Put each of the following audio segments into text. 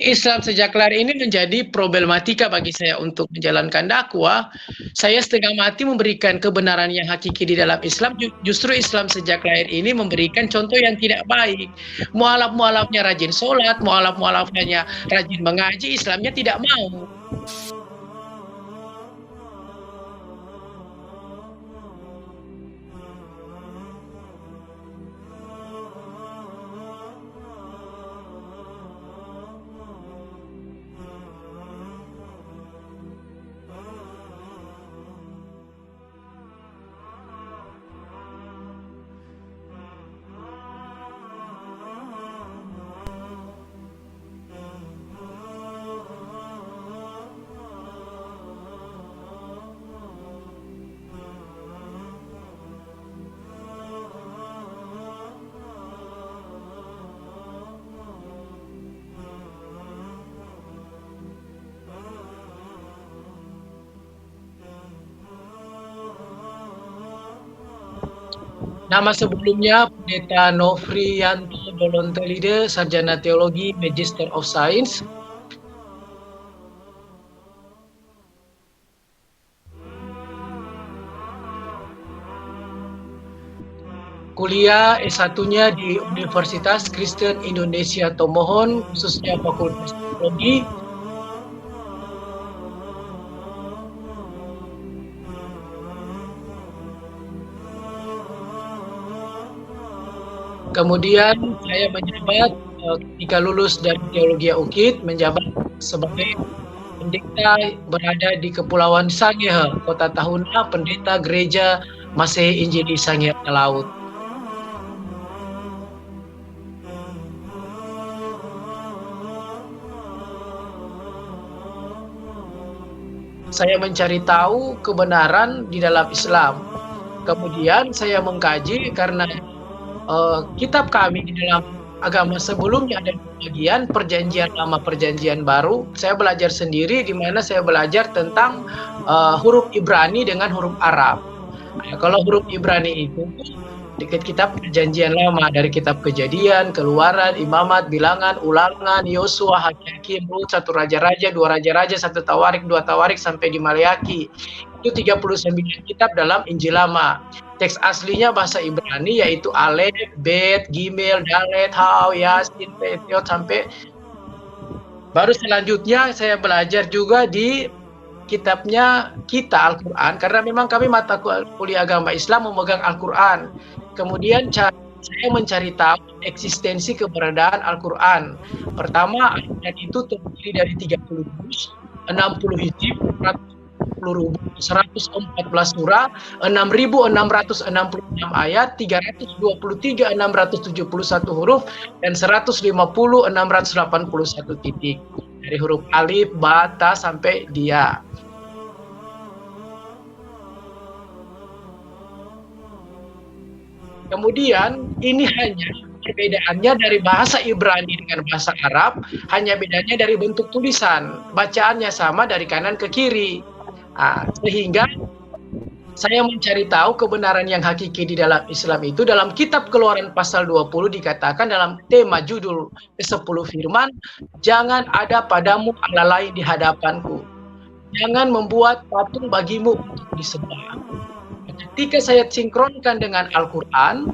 Islam sejak lahir ini menjadi problematika bagi saya untuk menjalankan dakwah. Saya setengah mati memberikan kebenaran yang hakiki di dalam Islam. Justru Islam sejak lahir ini memberikan contoh yang tidak baik. Mualaf-mualafnya rajin sholat, mualaf-mualafnya rajin mengaji, Islamnya tidak mau. Nama sebelumnya Pendeta Nofriyanto Dolontelide, Sarjana Teologi, Magister of Science. Kuliah S1-nya di Universitas Kristen Indonesia Tomohon, khususnya Fakultas Teologi. Kemudian saya menjabat ketika lulus dari Teologi UKIT, menjabat sebagai pendeta berada di Kepulauan Sangihe, Kota Tahuna, pendeta Gereja Masehi Injili Sangihe Laut. Saya mencari tahu kebenaran di dalam Islam. Kemudian saya mengkaji karena kitab kami di dalam agama sebelumnya ada bagian perjanjian lama, perjanjian baru. Saya belajar sendiri, di mana saya belajar tentang huruf Ibrani dengan huruf Arab. Nah, kalau huruf Ibrani itu di kitab perjanjian lama, dari kitab Kejadian, Keluaran, Imamat, Bilangan, Ulangan, Yosua, Hakim, Rut, 1 Raja-Raja, 2 Raja-Raja, 1 Tawarik, 2 Tawarik, sampai di Maleaki. Itu 39 kitab dalam Injil Lama. Teks aslinya bahasa Ibrani, yaitu Alef, Bet, Gimel, Dalet, Hau, Yasin, Petiot, sampai baru selanjutnya saya belajar juga di kitabnya kita Al-Quran, karena memang kami mata kuliah agama Islam memegang Al-Quran. Kemudian saya mencari tahu eksistensi keberadaan Al-Quran. Pertama, Al-Quran itu terdiri dari 30 juz, 60 hizib, 114 surah, 6.666 ayat, 323.671 huruf, dan 150.681 titik. Dari huruf alif, ba, ta, sampai dia. Kemudian ini hanya perbedaannya dari bahasa Ibrani dengan bahasa Arab, hanya bedanya dari bentuk tulisan. Bacaannya sama dari kanan ke kiri. Sehingga saya mencari tahu kebenaran yang hakiki di dalam Islam itu dalam kitab Keluaran pasal 20 dikatakan dalam tema judul ke-10 firman, jangan ada padamu Allah lain di hadapanku. Jangan membuat patung bagimu untuk disembah. Ketika saya sinkronkan dengan Al-Quran,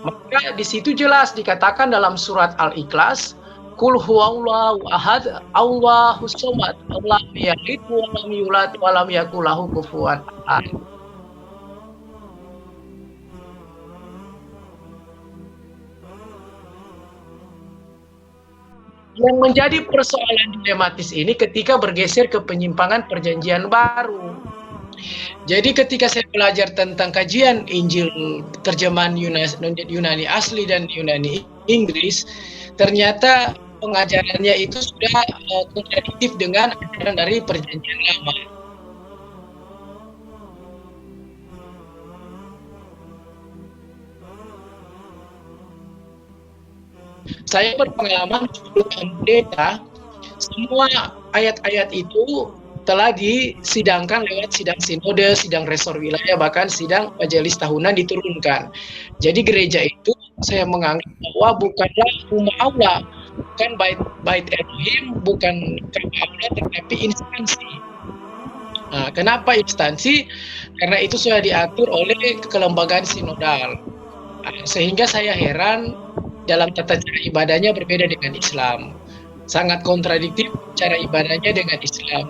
maka di situ jelas dikatakan dalam surat Al-Ikhlas, Qul huwallahu ahad, Allahus samad, lam yalid wa lam yulad wa lam yakul lahu kufuwan ahad. Yang menjadi persoalan dilematis ini ketika bergeser ke penyimpangan perjanjian baru. Jadi ketika saya belajar tentang kajian Injil terjemahan Yunani asli dan Yunani Inggris, ternyata pengajarannya itu sudah kontradiktif dengan ajaran dari perjanjian lama. Saya berpengalaman 10 tahun pendeta, semua ayat-ayat itu telah disidangkan lewat sidang sinode, sidang resor wilayah, bahkan sidang majelis tahunan diturunkan. Jadi gereja itu saya menganggap bahwa bukanlah rumah Allah, bukan bait Elohim, bukan rumah Allah, tetapi instansi. Nah, kenapa instansi? Karena itu sudah diatur oleh kelembagaan sinodal. Sehingga saya heran dalam tata cara ibadahnya berbeda dengan Islam. Sangat kontradiktif cara ibadahnya dengan Islam.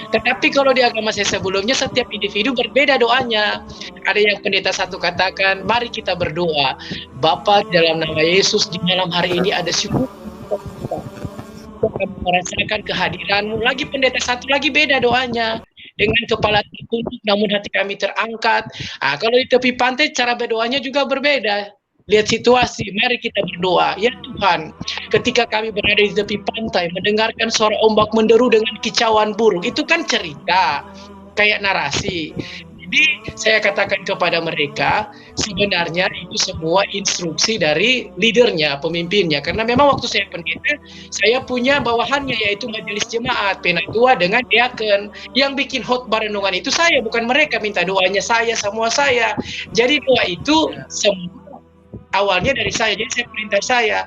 Tetapi kalau di agama saya sebelumnya, setiap individu berbeda doanya. Ada yang pendeta satu katakan, mari kita berdoa. Bapa, dalam nama Yesus, di malam hari ini ada syukur. Kami merasakan kehadiranmu. Lagi pendeta satu lagi beda doanya. Dengan kepala tertunduk, namun hati kami terangkat. Kalau di tepi pantai, cara berdoanya juga berbeda. Lihat situasi, mari kita berdoa. Ya Tuhan, ketika kami berada di tepi pantai, mendengarkan suara ombak menderu dengan kicauan burung, itu kan cerita, kayak narasi. Jadi saya katakan kepada mereka, sebenarnya itu semua instruksi dari leadernya, pemimpinnya. Karena memang waktu saya pendeta, saya punya bawahannya, yaitu majelis jemaat, penatua dengan diaken. Yang bikin khotbah renungan itu saya, bukan mereka minta doanya saya, semua saya. Jadi doa itu semua awalnya dari saya, jadi saya perintah saya,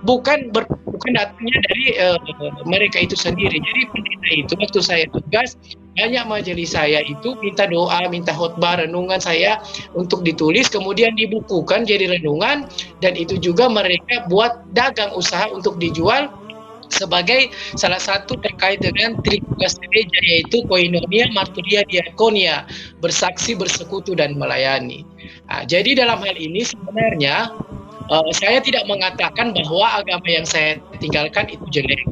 bukan datangnya dari mereka itu sendiri. Jadi pendeta itu waktu saya tugas, banyak majelis saya itu minta doa, minta khotbah renungan saya untuk ditulis, kemudian dibukukan jadi renungan, dan itu juga mereka buat dagang usaha untuk dijual sebagai salah satu terkait dengan tritugas gereja, yaitu koinonia, marturia, diakonia, bersaksi, bersekutu, dan melayani. Jadi dalam hal ini sebenarnya saya tidak mengatakan bahwa agama yang saya tinggalkan itu jelek.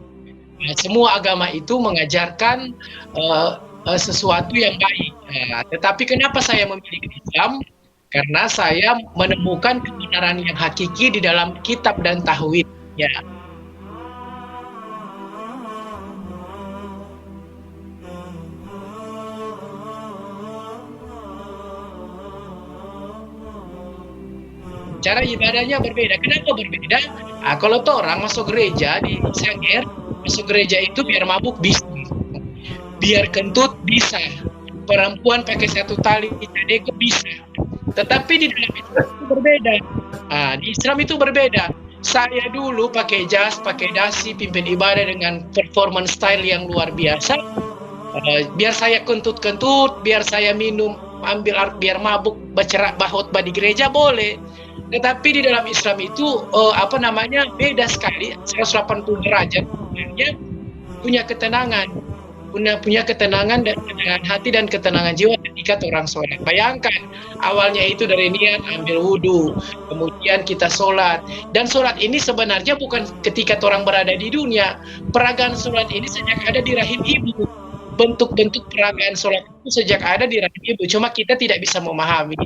Semua agama itu mengajarkan sesuatu yang baik. Tetapi kenapa saya memilih Islam? Karena saya menemukan kebenaran yang hakiki di dalam kitab dan tauhidnya. Cara ibadahnya berbeda. Kenapa berbeda? Kalau tuh orang masuk gereja di Sangir, masuk gereja itu biar mabuk bisa, biar kentut bisa, perempuan pakai satu tali cadeko bisa. Tetapi di dalam Islam itu berbeda. Di Islam itu berbeda. Saya dulu pakai jas, pakai dasi, pimpin ibadah dengan performance style yang luar biasa. Biar saya kentut-kentut, biar saya minum, biar mabuk, bercerak khotbah di gereja boleh. Tetapi di dalam Islam itu beda sekali, 180 derajat. Punya ketenangan, punya ketenangan dan ketenangan hati dan ketenangan jiwa ketika orang sholat. Bayangkan, awalnya itu dari niat ambil wudhu, kemudian kita sholat. Dan sholat ini sebenarnya bukan ketika orang berada di dunia. Peragaan sholat ini sejak ada di rahim ibu. Bentuk-bentuk peragaan sholat itu sejak ada di rahim ibu, cuma kita tidak bisa memahami.